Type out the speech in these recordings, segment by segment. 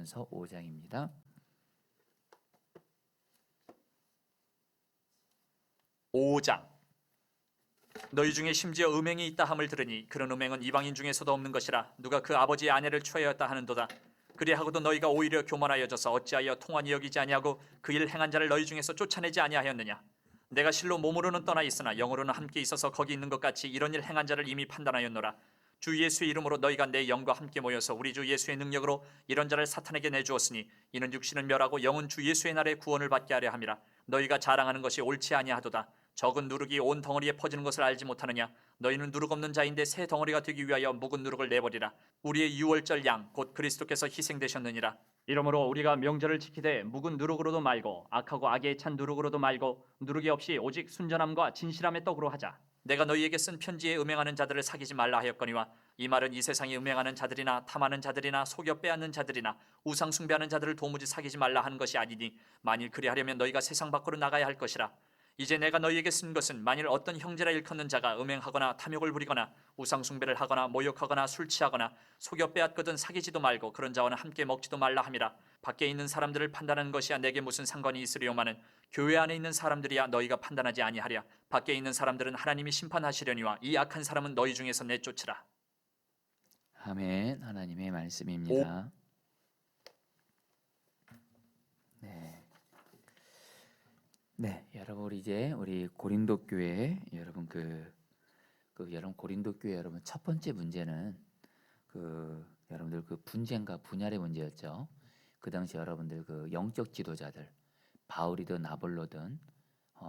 고린도전서 5장입니다. 5장. 너희 중에 심지어 음행이 있다 함을 들으니 그런 음행은 이방인 중에서도 없는 것이라. 누가 그 아버지의 아내를 취하였다 하는도다. 그리하고도 너희가 오히려 교만하여져서 어찌하여 통한이 여기지 아니하고 그 일 행한 자를 너희 중에서 쫓아내지 아니하였느냐. 내가 실로 몸으로는 떠나 있으나 영으로는 함께 있어서 거기 있는 것 같이 이런 일 행한 자를 이미 판단하였노라. 주 예수의 이름으로 너희가 내 영과 함께 모여서 우리 주 예수의 능력으로 이런 자를 사탄에게 내주었으니 이는 육신은 멸하고 영은 주 예수의 날에 구원을 받게 하려 함이라. 너희가 자랑하는 것이 옳지 아니하도다. 적은 누룩이 온 덩어리에 퍼지는 것을 알지 못하느냐. 너희는 누룩 없는 자인데 새 덩어리가 되기 위하여 묵은 누룩을 내버리라. 우리의 유월절 양 곧 그리스도께서 희생되셨느니라. 이러므로 우리가 명절을 지키되 묵은 누룩으로도 말고 악하고 악에 찬 누룩으로도 말고 누룩이 없이 오직 순전함과 진실함의 떡으로 하자. 내가 너희에게 쓴 편지에 음행하는 자들을 사귀지 말라 하였거니와 이 말은 이 세상에 음행하는 자들이나 탐하는 자들이나 속여 빼앗는 자들이나 우상 숭배하는 자들을 도무지 사귀지 말라 하는 것이 아니니 만일 그리하려면 너희가 세상 밖으로 나가야 할 것이라. 이제 내가 너희에게 쓴 것은 만일 어떤 형제라 일컫는 자가 음행하거나 탐욕을 부리거나 우상 숭배를 하거나 모욕하거나 술 취하거나 속여 빼앗거든 사귀지도 말고 그런 자와는 함께 먹지도 말라 함이라. 밖에 있는 사람들을 판단하는 것이야 내게 무슨 상관이 있으리요마는 교회 안에 있는 사람들이야 너희가 판단하지 아니하랴. 밖에 있는 사람들은 하나님이 심판하시려니와 이 악한 사람은 너희 중에서 내쫓으라. 아멘. 하나님의 말씀입니다. 네, 여러분 우리 고린도 교회 여러분 여러분 고린도 교회 여러분 첫 번째 문제는 여러분들 분쟁과 분열의 문제였죠. 그 당시 여러분들 영적 지도자들 바울이든 아볼로든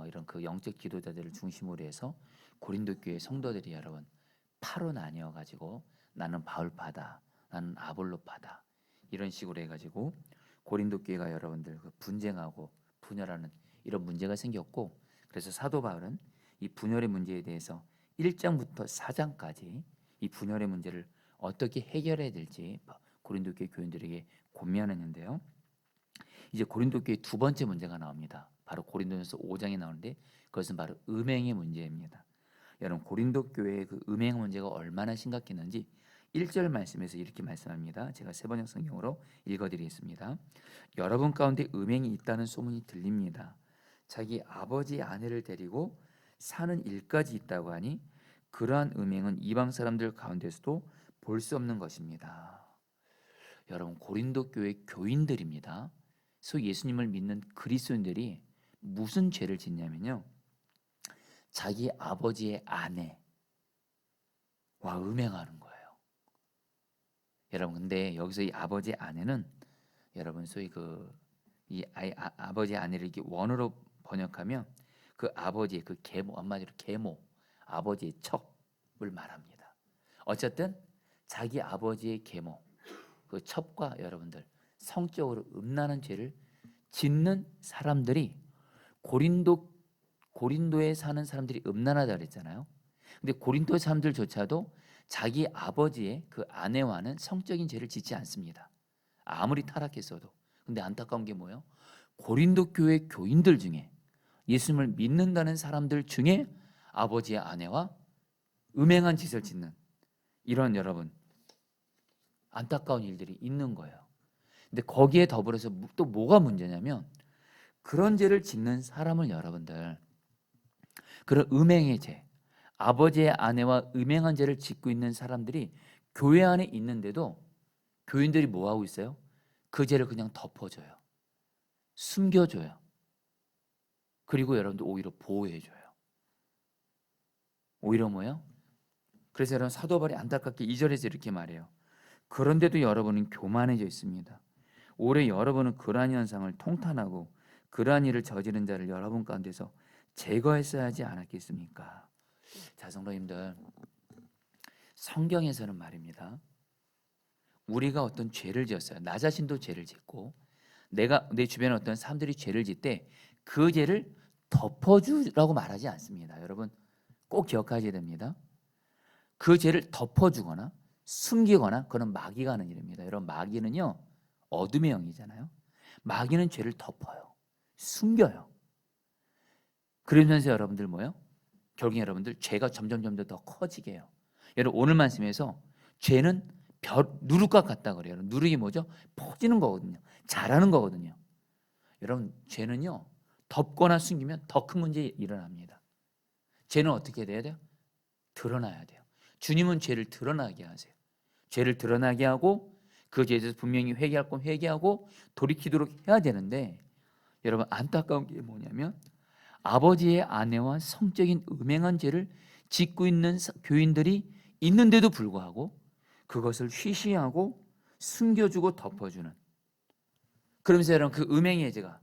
이런 영적 지도자들을 중심으로 해서 고린도 교회 성도들이 여러분 파로 나뉘어 가지고 나는 바울파다, 나는 아볼로파다 이런 식으로 해가지고 고린도 교회가 여러분들 분쟁하고 분열하는 이런 문제가 생겼고, 그래서 사도 바울은 이 분열의 문제에 대해서 1장부터 4장까지 이 분열의 문제를 어떻게 해결해야 될지 고린도 교회 교인들에게 권면했는데요. 이제 고린도 교회 두 번째 문제가 나옵니다. 바로 고린도전서 5장에 나오는데 그것은 바로 음행의 문제입니다. 여러분 고린도 교회의 음행 문제가 얼마나 심각했는지 1절 말씀에서 이렇게 말씀합니다. 제가 세번역 성경으로 읽어드리겠습니다. 여러분 가운데 음행이 있다는 소문이 들립니다. 자기 아버지 아내를 데리고 사는 일까지 있다고 하니 그러한 음행은 이방 사람들 가운데서도 볼 수 없는 것입니다. 여러분 고린도 교회 교인들입니다. 소위 예수님을 믿는 그리스도인들이 무슨 죄를 짓냐면요, 자기 아버지의 아내와 음행하는 거예요. 여러분 근데 여기서 이 아버지의 아내는 여러분 소위 아버지의 아내를 이렇게 원어로 번역하면 아버지의 계모, 한마디로 계모, 아버지의 첩을 말합니다. 어쨌든 자기 아버지의 계모, 첩과 여러분들 성적으로 음란한 죄를 짓는 사람들이 고린도에 사는 사람들이 음란하다 그랬잖아요. 근데 고린도 사람들조차도 자기 아버지의 아내와는 성적인 죄를 짓지 않습니다. 아무리 타락했어도. 근데 안타까운 게 뭐예요? 고린도 교회 교인들 중에 예수님을 믿는다는 사람들 중에 아버지의 아내와 음행한 짓을 짓는 이런 여러분 안타까운 일들이 있는 거예요. 근데 거기에 더불어서 또 뭐가 문제냐면 그런 죄를 짓는 사람을 여러분들 그런 음행의 죄, 아버지의 아내와 음행한 죄를 짓고 있는 사람들이 교회 안에 있는데도 교인들이 뭐 하고 있어요? 그 죄를 그냥 덮어줘요. 숨겨줘요. 그리고 여러분들 오히려 보호해줘요. 오히려 뭐예요? 그래서 여러분 사도 바울이 안타깝게 2절에서 이렇게 말해요. 그런데도 여러분은 교만해져 있습니다. 올해 여러분은 그러한 현상을 통탄하고 그러한 일을 저지른 자를 여러분 가운데서 제거했어야 하지 않았겠습니까? 자, 성도님들, 성경에서는 말입니다, 우리가 어떤 죄를 지었어요. 나 자신도 죄를 짓고 내 주변에 어떤 사람들이 죄를 짓때 그 죄를 덮어주라고 말하지 않습니다. 여러분 꼭 기억하셔야 됩니다. 그 죄를 덮어주거나 숨기거나 그건 마귀가 하는 일입니다. 여러분 마귀는요 어둠의 영이잖아요. 마귀는 죄를 덮어요. 숨겨요. 그러면서 여러분들 뭐예요? 결국에 여러분들 죄가 점점 더 커지게 해요. 여러분 오늘 말씀에서 죄는 누룩과 같다 그래요. 누룩이 뭐죠? 퍼지는 거거든요. 자라는 거거든요. 여러분, 죄는요, 덮거나 숨기면 더 큰 문제 일어납니다. 죄는 어떻게 돼야 돼요? 드러나야 돼요. 주님은 죄를 드러나게 하세요. 죄를 드러나게 하고 그 죄에 대해서 분명히 회개할 건 회개하고 돌이키도록 해야 되는데, 여러분, 안타까운 게 뭐냐면 아버지의 아내와 성적인 음행한 죄를 짓고 있는 교인들이 있는데도 불구하고 그것을 쉬쉬하고 숨겨주고 덮어주는, 그러면서 여러분 그 음행의 죄가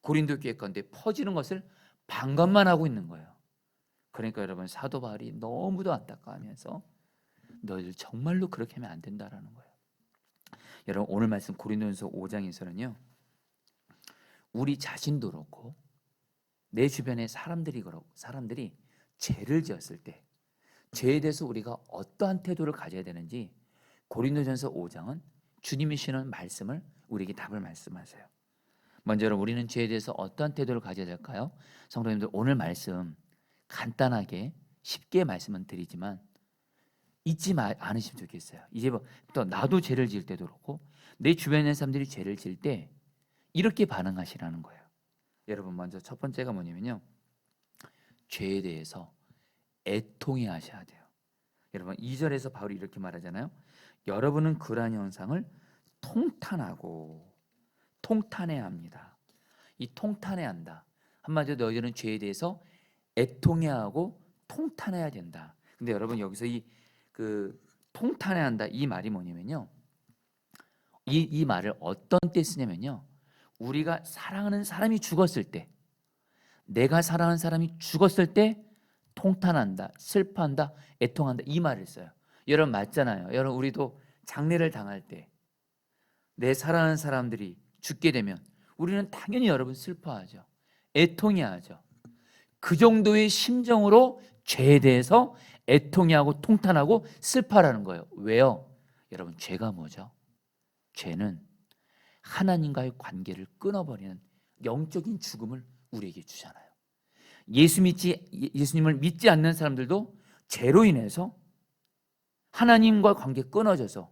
고린도 교회 건데 퍼지는 것을 방관만 하고 있는 거예요. 그러니까 여러분, 사도 바울이 너무도 안타까워하면서 너희들 정말로 그렇게 하면 안 된다라는 거예요. 여러분, 오늘 말씀 고린도전서 5장에서는요, 우리 자신도 그렇고 내 주변의 사람들이 죄를 지었을 때 죄에 대해서 우리가 어떠한 태도를 가져야 되는지 고린도전서 5장은 주님이 주시는 말씀을 우리에게 답을 말씀하세요. 먼저 여러분, 우리는 죄에 대해서 어떠한 태도를 가져야 될까요? 성도님들, 오늘 말씀 간단하게 쉽게 말씀은 드리지만 잊지 않으시면 좋겠어요. 이제부터 나도 죄를 지을 때도 그렇고 내 주변에 있는 사람들이 죄를 지을 때 이렇게 반응하시라는 거예요. 여러분, 먼저 첫 번째가 뭐냐면요, 죄에 대해서 애통해 하셔야 돼요. 여러분, 2절에서 바울이 이렇게 말하잖아요. 여러분은 그러한 현상을 통탄하고 통탄해야 합니다. 이 통탄해야 한다, 한마디로 너희들은 죄에 대해서 애통해야 하고 통탄해야 된다. 근데 여러분, 여기서 이 통탄해야 한다, 이 말이 뭐냐면요, 이 말을 어떤 때 쓰냐면요, 우리가 사랑하는 사람이 죽었을 때, 내가 사랑하는 사람이 죽었을 때 통탄한다, 슬퍼한다, 애통한다, 이 말을 써요. 여러분, 맞잖아요. 여러분, 우리도 장례를 당할 때 내 사랑하는 사람들이 죽게 되면 우리는 당연히 여러분 슬퍼하죠. 애통해하죠. 그 정도의 심정으로 죄에 대해서 애통해하고 통탄하고 슬퍼하라는 거예요. 왜요? 여러분, 죄가 뭐죠? 죄는 하나님과의 관계를 끊어버리는 영적인 죽음을 우리에게 주잖아요. 예수님을 믿지 않는 사람들도 죄로 인해서 하나님과 관계 끊어져서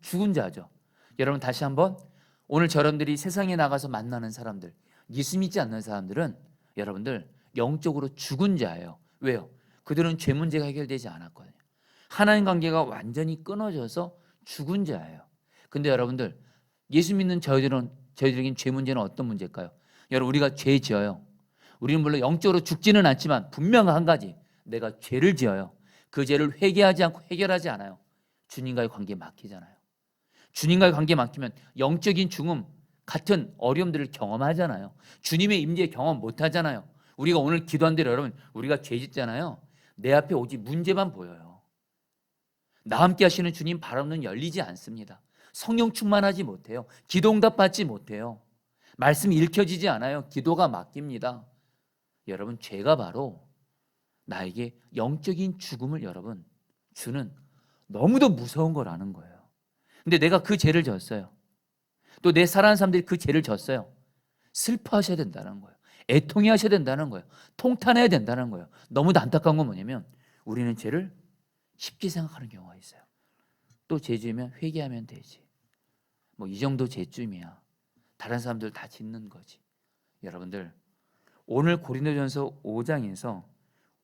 죽은 자죠. 여러분, 다시 한번, 오늘 여러분들이 세상에 나가서 만나는 사람들, 예수 믿지 않는 사람들은 여러분들 영적으로 죽은 자예요. 왜요? 그들은 죄 문제가 해결되지 않았거든요. 하나님 관계가 완전히 끊어져서 죽은 자예요. 근데 여러분들, 예수 믿는 저희들에겐 죄 문제는 어떤 문제일까요? 여러분, 우리가 죄 지어요. 우리는 물론 영적으로 죽지는 않지만 분명한 한 가지, 내가 죄를 지어요. 그 죄를 회개하지 않고 해결하지 않아요. 주님과의 관계에 막히잖아요. 주님과의 관계에 막히면 영적인 죽음 같은 어려움들을 경험하잖아요. 주님의 임재 경험 못하잖아요. 우리가 오늘 기도한 대로 여러분, 우리가 죄 짓잖아요. 내 앞에 오직 문제만 보여요. 나 함께 하시는 주님 바라보는 열리지 않습니다. 성령 충만하지 못해요. 기도 응답 받지 못해요. 말씀이 읽혀지지 않아요. 기도가 막힙니다. 여러분, 죄가 바로 나에게 영적인 죽음을 여러분 주는 너무도 무서운 거라는 거예요. 근데 내가 그 죄를 졌어요. 또 내 사랑하는 사람들이 그 죄를 졌어요. 슬퍼하셔야 된다는 거예요. 애통해 하셔야 된다는 거예요. 통탄해야 된다는 거예요. 너무도 안타까운 건 뭐냐면 우리는 죄를 쉽게 생각하는 경우가 있어요. 또 죄 지으면 회개하면 되지, 뭐 이 정도 죄쯤이야, 다른 사람들 다 짓는 거지. 여러분들, 오늘 고린도전서 5장에서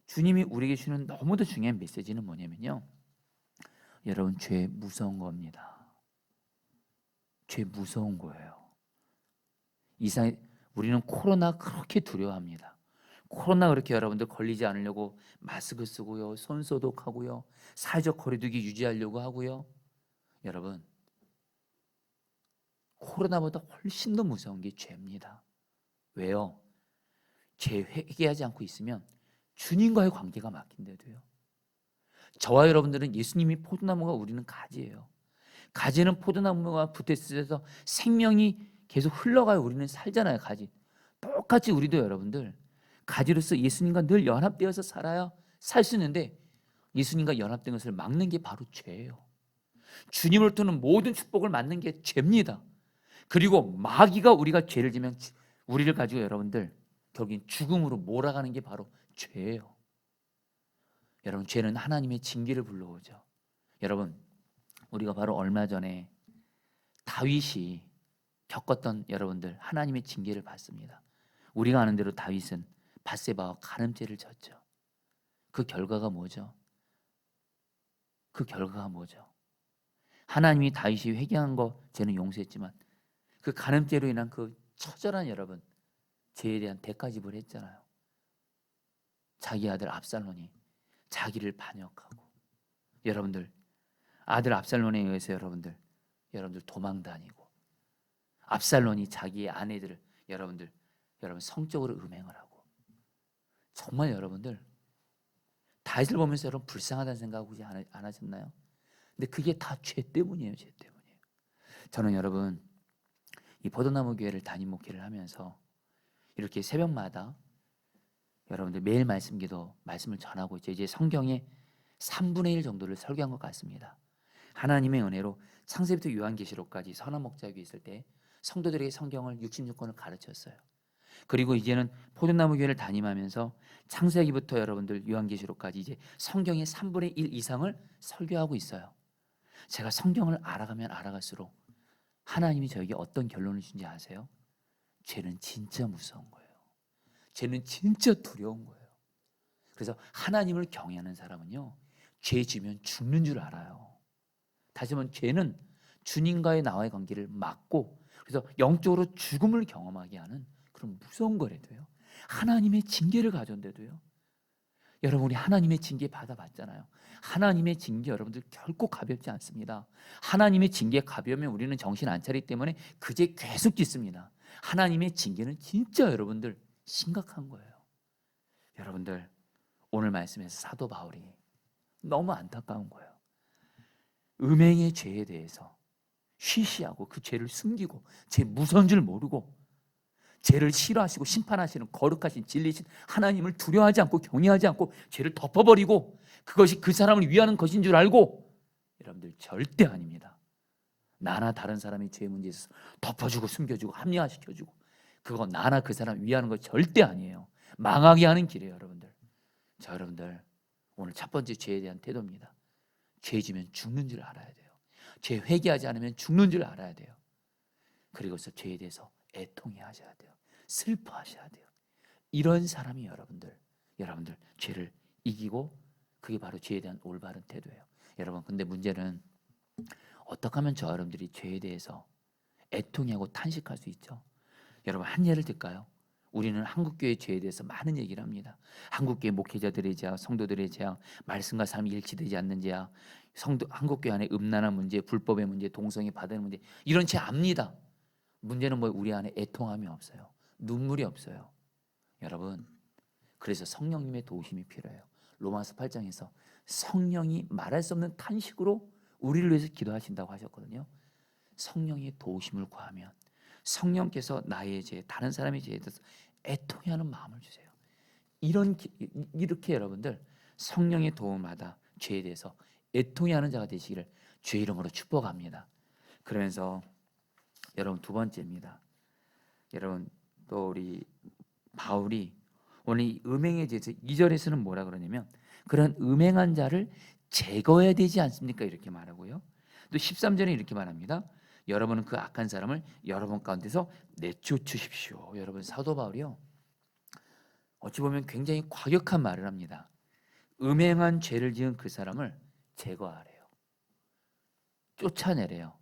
주님이 우리에게 주는 너무도 중요한 메시지는 뭐냐면요, 여러분, 죄 무서운 겁니다. 죄 무서운 거예요. 우리는 코로나 그렇게 두려워합니다. 코로나 그렇게 여러분들 걸리지 않으려고 마스크 쓰고요, 손 소독하고요, 사회적 거리두기 유지하려고 하고요. 여러분, 코로나보다 훨씬 더 무서운 게 죄입니다. 왜요? 죄 회개하지 않고 있으면 주님과의 관계가 막힌데도요. 저와 여러분들은 예수님이 포도나무가, 우리는 가지예요. 가지는 포도나무가 붙어있을 때서 생명이 계속 흘러가요. 우리는 살잖아요. 가지. 똑같이 우리도 여러분들 가지로서 예수님과 늘 연합되어서 살아야 살 수 있는데, 예수님과 연합된 것을 막는 게 바로 죄예요. 주님을 통한 모든 축복을 막는 게 죄입니다. 그리고 마귀가 우리가 죄를 지면 우리를 가지고 여러분들 결국엔 죽음으로 몰아가는 게 바로 죄예요. 여러분, 죄는 하나님의 징계를 불러오죠. 여러분, 우리가 바로 얼마 전에 다윗이 겪었던 여러분들 하나님의 징계를 받습니다. 우리가 아는 대로 다윗은 밧세바와 간음죄를 졌죠. 그 결과가 뭐죠? 그 결과가 뭐죠? 하나님이 다윗이 회개한 거 죄는 용서했지만 그 간음죄로 인한 그 처절한 여러분 죄에 대한 대가 지불을 했잖아요. 자기 아들 압살론이 자기를 반역하고 여러분들 아들 압살론에 의해서 여러분들 도망 다니고 압살론이 자기의 아내들을 여러분 성적으로 음행을 하고 정말 여러분들 다윗을 보면서 여러분 불쌍하다는 생각 혹시 안 하셨나요? 근데 그게 다 죄 때문이에요. 죄 때문이에요. 저는 여러분 이 포도나무 교회를 담임 목회를 하면서 이렇게 새벽마다 여러분들 매일 말씀기도 말씀을 전하고 있죠. 이제 성경의 3분의 1 정도를 설교한 것 같습니다. 하나님의 은혜로 창세기부터 요한계시록까지 선한 목자교회 있을 때 성도들에게 성경을 66권을 가르쳤어요. 그리고 이제는 포도나무 교회를 담임하면서 창세기부터 여러분들 요한계시록까지 이제 성경의 3분의 1 이상을 설교하고 있어요. 제가 성경을 알아가면 알아갈수록 하나님이 저에게 어떤 결론을 준지 아세요? 죄는 진짜 무서운 거예요. 죄는 진짜 두려운 거예요. 그래서 하나님을 경외하는 사람은요, 죄 지면 죽는 줄 알아요. 다시 말하면 죄는 주님과의 나와의 관계를 막고 그래서 영적으로 죽음을 경험하게 하는 그런 무서운 거래도요. 하나님의 징계를 가져온데도요. 여러분 우리 하나님의 징계 받아봤잖아요. 하나님의 징계 여러분들 결코 가볍지 않습니다. 하나님의 징계 가벼우면 우리는 정신 안 차리기 때문에 그제 계속 짓습니다. 하나님의 징계는 진짜 여러분들 심각한 거예요. 여러분들 오늘 말씀에서 사도 바울이 너무 안타까운 거예요. 음행의 죄에 대해서 쉬쉬하고 그 죄를 숨기고 죄 무서운 줄 모르고 죄를 싫어하시고 심판하시는 거룩하신 진리신 하나님을 두려워하지 않고 경외하지 않고 죄를 덮어버리고 그것이 그 사람을 위하는 것인 줄 알고 여러분들 절대 아닙니다. 나나 다른 사람의 죄 문제에 있어서 덮어주고 숨겨주고 합리화시켜주고 그거 나나 그 사람 위하는 거 절대 아니에요. 망하게 하는 길이에요. 여러분들. 자 여러분들 오늘 첫 번째 죄에 대한 태도입니다. 죄 지면 죽는 줄 알아야 돼요. 죄 회개하지 않으면 죽는 줄 알아야 돼요. 그리고서 죄에 대해서 애통해 하셔야 돼요. 슬퍼하셔야 돼요. 이런 사람이 여러분들 죄를 이기고 그게 바로 죄에 대한 올바른 태도예요. 여러분 근데 문제는 어떻게 하면 저 여러분들이 죄에 대해서 애통하고 탄식할 수 있죠? 여러분 한 예를 들까요? 우리는 한국교회 죄에 대해서 많은 얘기를 합니다. 한국교회 목회자들의 죄악, 성도들의 죄악, 말씀과 삶이 일치되지 않는 죄악, 한국교회 안에 음란한 문제, 불법의 문제, 동성애 받는 문제 이런 죄 압니다. 문제는 뭐 우리 안에 애통함이 없어요. 눈물이 없어요. 여러분 그래서 성령님의 도우심이 필요해요. 로마서 8장에서 성령이 말할 수 없는 탄식으로 우리를 위해서 기도하신다고 하셨거든요. 성령의 도우심을 구하면 성령께서 나의 죄, 다른 사람의 죄에 대해서 애통해하는 마음을 주세요. 이렇게 여러분들 성령의 도움마다 죄에 대해서 애통해하는 자가 되시기를 주의 이름으로 축복합니다. 그러면서 여러분 두 번째입니다. 여러분 또 우리 바울이 오늘 이 음행에 대해서 2절에서는 뭐라 그러냐면 그런 음행한 자를 제거해야 되지 않습니까? 이렇게 말하고요. 또 13절에 이렇게 말합니다. 여러분은 그 악한 사람을 여러분 가운데서 내쫓으십시오. 여러분 사도 바울이요. 어찌 보면 굉장히 과격한 말을 합니다. 음행한 죄를 지은 그 사람을 제거하래요. 쫓아내래요.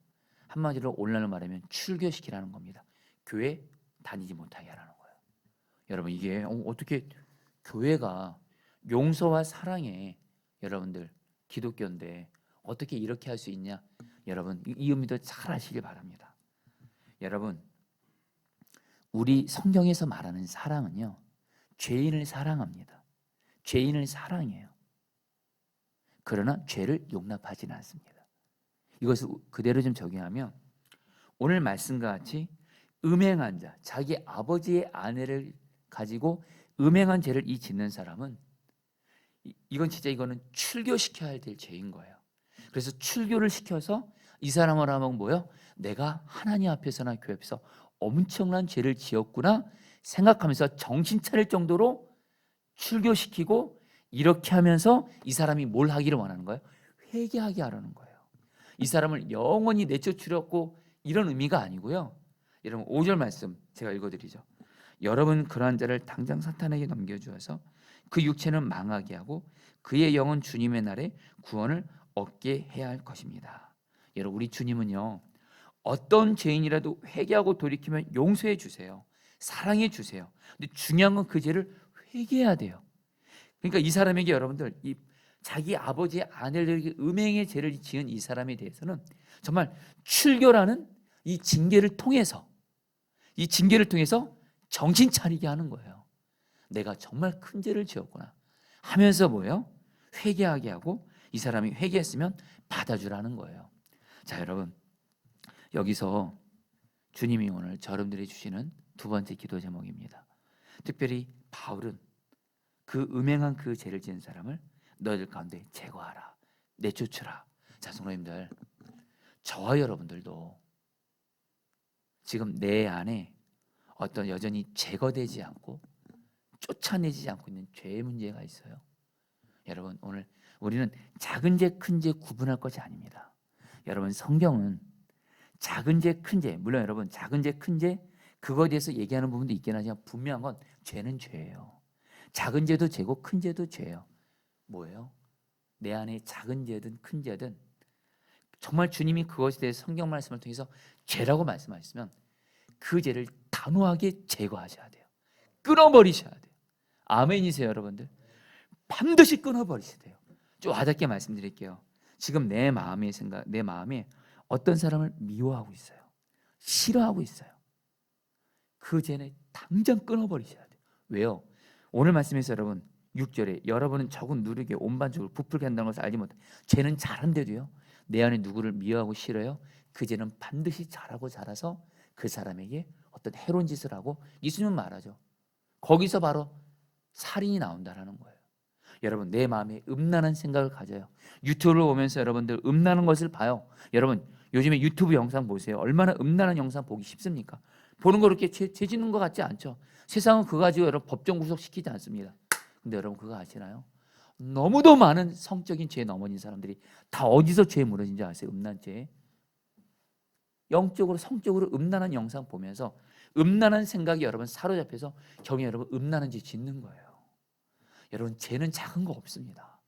한마디로 오늘날 말하면 출교시키라는 겁니다. 교회 다니지 못하게 하라는 거예요. 여러분 이게 어떻게 교회가 용서와 사랑의 여러분들 기독교인데 어떻게 이렇게 할 수 있냐? 여러분 이 의미도 잘 아시길 바랍니다. 여러분 우리 성경에서 말하는 사랑은요 죄인을 사랑합니다. 죄인을 사랑해요. 그러나 죄를 용납하지는 않습니다. 이것을 그대로 좀 적용하면 오늘 말씀과 같이 음행한 자, 자기 아버지의 아내를 가지고 음행한 죄를 짓는 사람은 이건 진짜 이거는 출교시켜야 될 죄인 거예요. 그래서 출교를 시켜서 이 사람을 하면 뭐요? 내가 하나님 앞에서나 교회 앞에서 엄청난 죄를 지었구나 생각하면서 정신 차릴 정도로 출교시키고 이렇게 하면서 이 사람이 뭘 하기를 원하는 거예요? 회개하게 하라는 거예요. 이 사람을 영원히 내쫓으려고 이런 의미가 아니고요. 여러분 5절 말씀 제가 읽어드리죠. 여러분 그러한 자를 당장 사탄에게 넘겨주어서 그 육체는 망하게 하고 그의 영은 주님의 날에 구원을 얻게 해야 할 것입니다. 여러분 우리 주님은요, 어떤 죄인이라도 회개하고 돌이키면 용서해 주세요. 사랑해 주세요. 근데 중요한 건 그 죄를 회개해야 돼요. 그러니까 이 사람에게 여러분들, 이 자기 아버지의 아내를 음행의 죄를 지은 이 사람에 대해서는 정말 출교라는 이 징계를 통해서 정신 차리게 하는 거예요. 내가 정말 큰 죄를 지었구나 하면서 뭐예요? 회개하게 하고 이 사람이 회개했으면 받아주라는 거예요. 자, 여러분 여기서 주님이 오늘 여러분들이 주시는 두 번째 기도 제목입니다. 특별히 바울은 그 음행한 그 죄를 지은 사람을 너희들 가운데 제거하라, 내쫓으라. 자, 성도님들, 저와 여러분들도 지금 내 안에 어떤 여전히 제거되지 않고 쫓아내지 않고 있는 죄의 문제가 있어요. 여러분 오늘 우리는 작은 죄, 큰 죄 구분할 것이 아닙니다. 여러분 성경은 작은 죄, 큰 죄, 물론 여러분 작은 죄, 큰 죄 그거에 대해서 얘기하는 부분도 있긴 하지만 분명한 건 죄는 죄예요. 작은 죄도 죄고 큰 죄도 죄예요. 뭐예요? 내 안에 작은 죄든 큰 죄든 정말 주님이 그것에 대해서 성경 말씀을 통해서 죄라고 말씀하시면 그 죄를 단호하게 제거하셔야 돼요. 끊어버리셔야 돼요. 아멘이세요, 여러분들? 반드시 끊어버리셔야 돼요. 좀 와닿게 말씀드릴게요. 지금 내 마음의 생각, 내 마음에 어떤 사람을 미워하고 있어요. 싫어하고 있어요. 그 죄는 당장 끊어버리셔야 돼요. 왜요? 오늘 말씀에서 여러분 6절에 여러분은 적은 누르게 온반죽을 부풀게 한다는 것을 알지 못해. 죄는 잘한데도요, 내 안에 누구를 미워하고 싫어요? 그 죄는 반드시 잘하고 자라서 그 사람에게 어떤 해로운 짓을 하고, 예수님은 말하죠. 거기서 바로 살인이 나온다라는 거예요. 여러분 내 마음에 음란한 생각을 가져요. 유튜브를 보면서 여러분들 음란한 것을 봐요. 여러분 요즘에 유튜브 영상 보세요. 얼마나 음란한 영상 보기 쉽습니까? 보는 거 그렇게 죄 짓는 것 같지 않죠? 세상은 그거 가지고 여러분 법정 구속시키지 않습니다. 근데 여러분 그거 아시나요? 너무도 많은 성적인 죄에 넘어진 사람들이 다 어디서 죄에 무너진지 아세요? 음란죄. 영적으로 성적으로 음란한 영상 보면서 음란한 생각이 여러분 사로잡혀서 경에 여러분 음란한 죄 짓는 거예요. 여러분 죄는 작은 거 없습니다.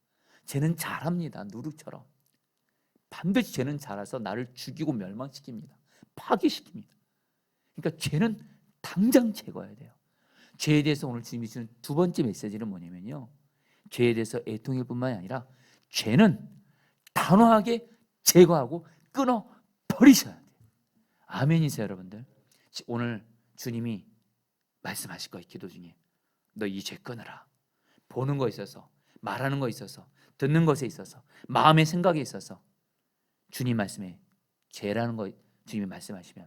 죄는 잘합니다. 누룩처럼. 반드시 죄는 잘해서 나를 죽이고 멸망시킵니다. 파괴시킵니다. 그러니까 죄는 당장 제거해야 돼요. 죄에 대해서 오늘 주님이 주는 두 번째 메시지는 뭐냐면요, 죄에 대해서 애통일 뿐만이 아니라 죄는 단호하게 제거하고 끊어버리셔야 돼요. 아멘이세요, 여러분들? 오늘 주님이 말씀하실 거예요. 기도 중에 너 이 죄 끊어라. 보는 거에 있어서, 말하는 거에 있어서, 듣는 것에 있어서, 마음의 생각에 있어서 주님 말씀에 죄라는 거 주님이 말씀하시면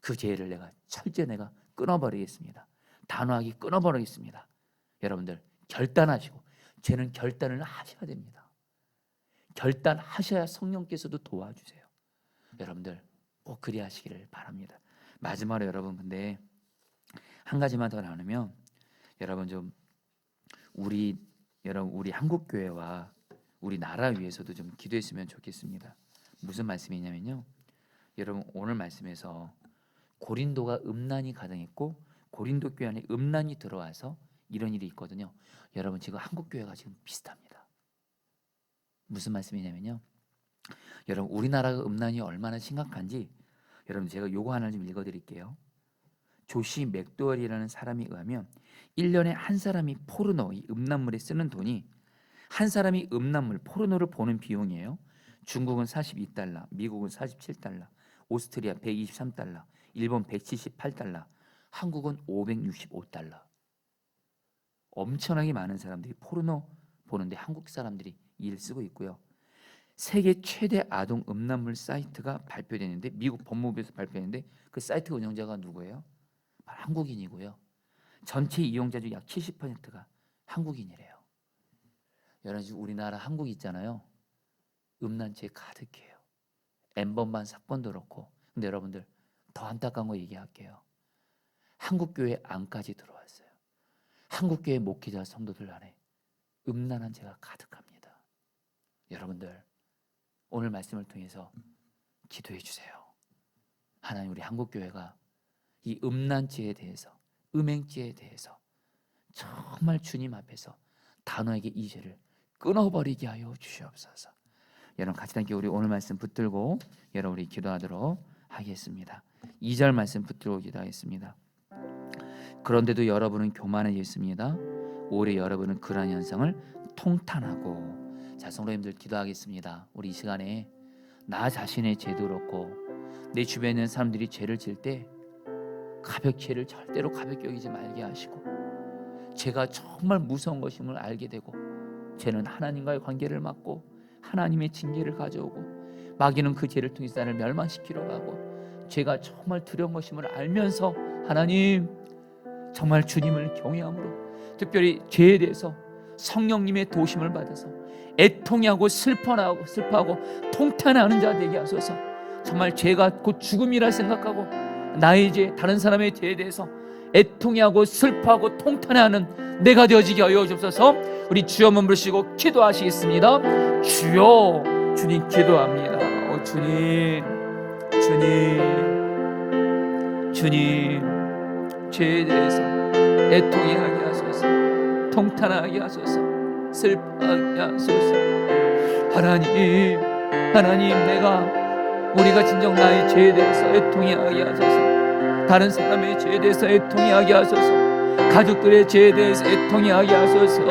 그 죄를 내가 철저히 내가 끊어버리겠습니다. 단호하게 끊어버리겠습니다. 여러분들 결단하시고, 죄는 결단을 하셔야 됩니다. 결단하셔야 성령께서도 도와주세요. 여러분들 꼭 그리 하시기를 바랍니다. 마지막으로 여러분, 근데 한 가지만 더 나누면 여러분 좀 우리 한국 교회와 우리 나라 위해서도 좀 기도했으면 좋겠습니다. 무슨 말씀이냐면요, 여러분 오늘 말씀에서 고린도가 음란이 가득했고 고린도 교회 안에 음란이 들어와서 이런 일이 있거든요. 여러분 지금 한국 교회가 지금 비슷합니다. 무슨 말씀이냐면요, 여러분 우리나라가 음란이 얼마나 심각한지 여러분 제가 요거 하나 좀 읽어드릴게요. 조시 맥도웰이라는 사람에 의하면 1년에 한 사람이 포르노, 이 음란물에 쓰는 돈이, 한 사람이 음란물 포르노를 보는 비용이에요. 중국은 42달러, 미국은 47달러, 오스트리아 123달러, 일본 178달러, 한국은 565달러. 엄청나게 많은 사람들이 포르노 보는데 한국 사람들이 일 쓰고 있고요. 세계 최대 아동 음란물 사이트가 발표됐는데, 미국 법무부에서 발표했는데 그 사이트 운영자가 누구예요? 바로 한국인이고요. 전체 이용자 중 약 70%가 한국인이래요. 여러분 지금 우리나라 한국 있잖아요. 음란죄 가득해요. N번만 사건도 그렇고. 근데 여러분들 더 안타까운 거 얘기할게요. 한국교회 안까지 들어왔어요. 한국교회 목회자 성도들 안에 음란한 죄가 가득합니다. 여러분들 오늘 말씀을 통해서 기도해 주세요. 하나님, 우리 한국교회가 이 음란죄에 대해서, 음행죄에 대해서 정말 주님 앞에서 단호하게 이 죄를 끊어버리게 하여 주시옵소서. 여러분 같이 함께 우리 오늘 말씀 붙들고 여러분 우리 기도하도록 하겠습니다. 2절 말씀 붙들고 기도하겠습니다. 그런데도 여러분은 교만해졌습니다. 오히려 여러분은 그러한 현상을 통탄하고. 자, 성도님들 기도하겠습니다. 우리 이 시간에 나 자신의 죄도 그렇고 내 주변에 있는 사람들이 죄를 질 때 죄를 절대로 가볍게 여기지 말게 하시고, 죄가 정말 무서운 것임을 알게 되고, 죄는 하나님과의 관계를 막고 하나님의 징계를 가져오고, 마귀는 그 죄를 통해서 나를 멸망시키려고 하고, 죄가 정말 두려운 것임을 알면서 하나님 정말 주님을 경외함으로, 특별히 죄에 대해서 성령님의 도심을 받아서 애통하고 슬퍼하고 통탄하는 자 되게 하소서. 정말 죄가 곧 죽음이라 생각하고 나의 죄, 다른 사람의 죄에 대해서 애통하고 슬퍼하고 통탄하는 내가 되어지게 하여 주옵소서. 우리 주여 한번 부르시고 기도하시겠습니다. 주여, 주님 기도합니다. 주님 죄에 대해서 애통하게 하소서, 통탄하게 하소서, 슬퍼하게 하소서. 하나님, 우리가 진정 나의 죄에 대해서 애통하게 하소서, 다른 사람의 죄에 대해서 애통하게 하소서, 가족들의 죄에 대해서 애통하게 하소서,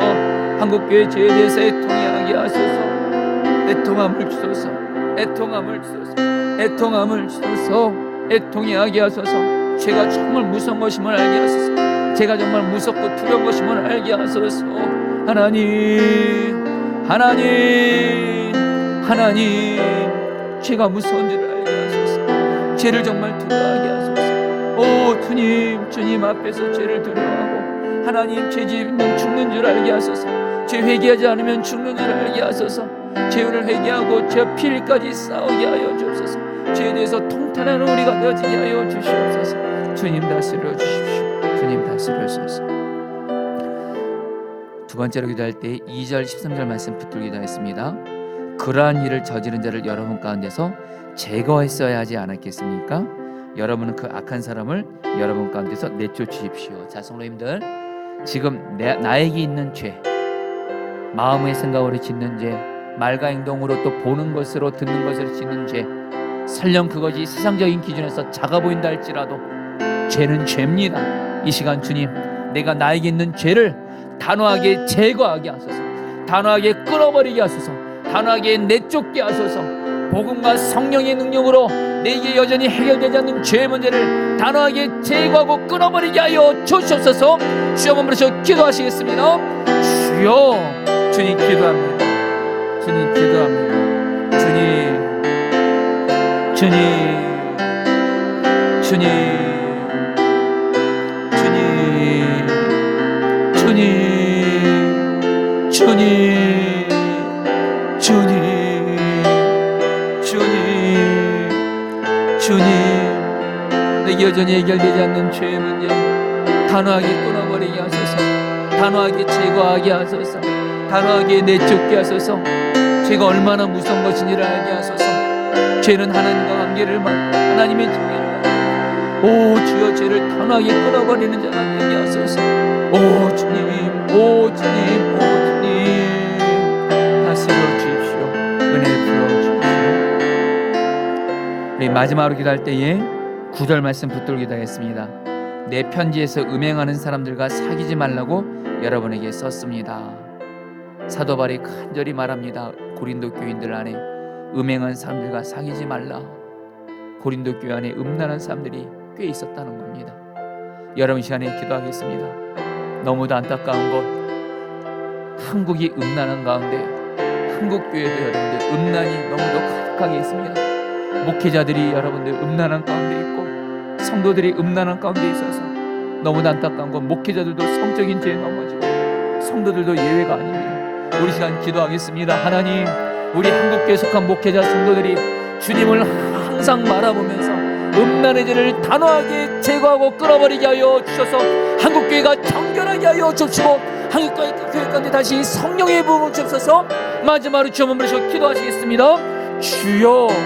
한국교회 죄에 대해서 애통하게 하소서. 애통함을 주소서, 애통하게 하소서. 죄가 정말 무서운 것임을 알게 하소서. 죄가 정말 무섭고 두려운 것임을 알게 하소서. 하나님, 죄가 무서운 줄 알게 하소서. 죄를 정말 두려워하게 하소서. 주님 앞에서 죄를 두려워하고, 하나님 죄 지으면 죽는 줄 알게 하소서. 죄 회개하지 않으면 죽는 줄 알게 하소서. 죄를 회개하고 죄 필까지 싸우게 하여 주옵소서. 죄에 대해서 통탄하는 우리가 되어지게 하여 주시옵소서. 주님 다스려 주십시오. 주님 다스려 주소서. 두 번째로 기도할 때 2절 13절 말씀 붙들고 기도하겠습니다. 그러한 일을 저지른 자를 여러분 가운데서 제거했어야 하지 않았겠습니까? 여러분은 그 악한 사람을 여러분 가운데서 내쫓으십시오. 자, 성도님들, 지금 나에게 있는 죄, 마음의 생각으로 짓는 죄, 말과 행동으로 또 보는 것으로 듣는 것으로 짓는 죄, 설령 그것이 세상적인 기준에서 작아 보인다 할지라도 죄는 죄입니다. 이 시간 주님, 내가 나에게 있는 죄를 단호하게 제거하게 하소서, 단호하게 끊어버리게 하소서, 단호하게 내쫓게 하소서. 복음과 성령의 능력으로 내게 여전히 해결되지 않는 죄의 문제를 단호하게 제거하고 끊어버리게 하여 주시옵소서. 주여 한번 부르셔 기도하시겠습니다. 주여, 주님 기도합니다. 주님, 내게 여전히 해결되지 않는 죄의 문제 단호하게 끊어버리게 하소서, 단호하게 제거하게 하소서, 단호하게 내쫓게 하소서. 죄가 얼마나 무서운 것인지를 알게 하소서. 죄는 하나님과 관계를 막고 하나님의 징계를 받고, 주여 죄를 단호하게 끊어버리는 자가 되게 하소서. 주님 다스려 주십시오. 은혜 부어 주십시오. 우리 마지막으로 기도할 때에 9절 말씀 붙들고 기도하겠습니다. 내 편지에서 음행하는 사람들과 사귀지 말라고 여러분에게 썼습니다. 사도 바울이 간절히 말합니다. 고린도 교인들 안에 음행한 사람들과 사귀지 말라. 고린도 교회 안에 음란한 사람들이 꽤 있었다는 겁니다. 여러분 시간에 기도하겠습니다. 너무도 안타까운 것, 한국이 음란한 가운데 한국 교회도 여러분들 음란이 너무도 가득하게 있습니다. 목회자들이 여러분들 음란한 가운데 있고 성도들이 음란한 가운데 있어서 너무도 안타까운 건 목회자들도 성적인 죄에 넘어지고 성도들도 예외가 아닙니다. 우리 시간 기도하겠습니다. 하나님, 우리 한국교회 속한 목회자 성도들이 주님을 항상 바라보면서 음란의 죄를 단호하게 제거하고 끊어버리게 하여 주셔서 한국교회가 정결하게 하여 주시고 한국교회 가운데 다시 성령의 부흥을 주옵소서. 마지막으로 주여 부르시고 기도하시겠습니다. 주여